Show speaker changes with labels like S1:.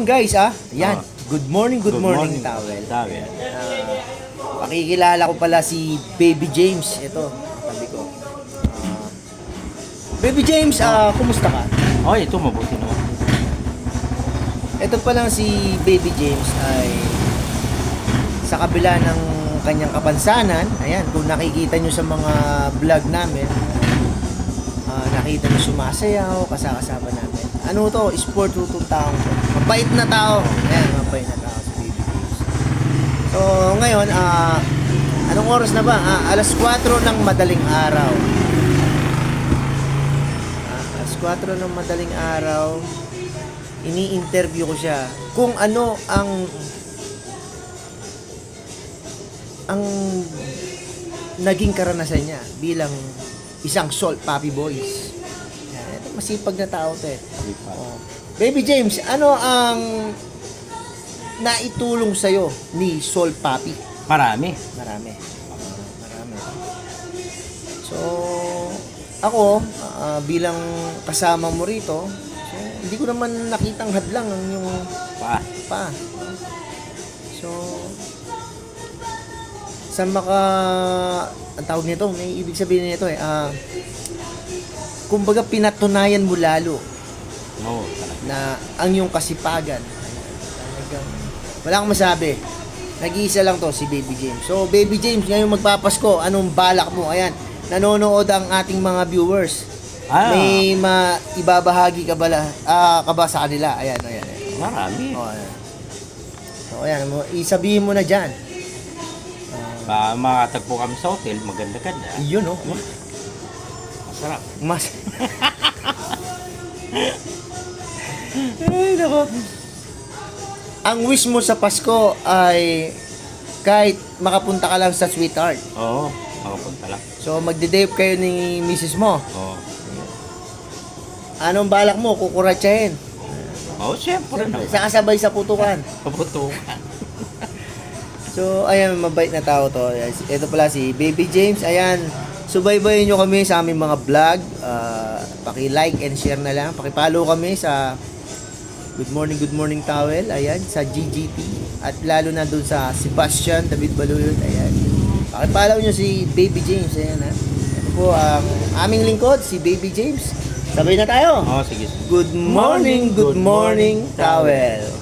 S1: morning guys Ayan. Good morning towel. Pakikilala ko pala si Baby James. Ito, tabi ko. Baby James, kumusta ka?
S2: Oh, ito mabuti naman.
S1: Ito pa lang si Baby James ay sa kabila ng kanyang kapansanan. Ayan, kung nakikita nyo sa mga vlog namin, nakita nyo sumasayaw, kasama namin. Ano to? Sport tutong taong to. Mabait na tao. Ayan, mabait na tao si Baby James. So, ngayon, anong oras na ba? Alas 4 ng madaling araw. Alas 4 ng madaling araw, ini-interview ko siya kung ano ang naging karanasan niya bilang isang Salt Papi Boys. Yan, masipag na tao to eh. Oh. Baby James, ano ang naitulong sa'yo ni Salt Papi?
S2: Marami.
S1: Marami. So, ako, bilang kasama mo rito, so, hindi ko naman nakitang hadlang ang yung pa. So, sa ang tawag nito, may ibig sabihin nito eh, kumbaga pinatunayan mo lalo na ang yung kasipagan. Talagang, wala akong masabi. Nag-iisa lang to, si Baby James. So, Baby James, ngayon magpapasko, anong balak mo? Ayan, nanonood ang ating mga viewers. May ibabahagi ka ba sa kanila? Ayan.
S2: Marami.
S1: Ayan. So, ayan, isabihin mo na dyan.
S2: Makatagpo kami sa hotel, maganda-ganda.
S1: Yun, no?
S2: Masarap.
S1: Ay, nako. Ang wish mo sa Pasko ay kahit makapunta ka lang sa Sweetheart.
S2: Oo, makapunta lang.
S1: So, magde-date kayo ni Mrs. mo.
S2: Oo.
S1: Anong balak mo? Kukuratsahin.
S2: Oo, siyempre naman.
S1: Sakasabay sa putukan.
S2: Paputukan.
S1: So, ayan, mabait na tao to. Ito pala si Baby James. Ayan, subaybayin nyo kami sa aming mga vlog. Paki-like and share na lang. Paki-follow kami sa Good Morning Towel. Ayan, sa GGT. At lalo na dun sa Sebastian David Baluyot. Ayan. Paki-follow nyo si Baby James. Ayan, ha. Ito po ang aming lingkod, si Baby James. Sabay na tayo.
S2: Oo, sige.
S1: Good morning, Towel.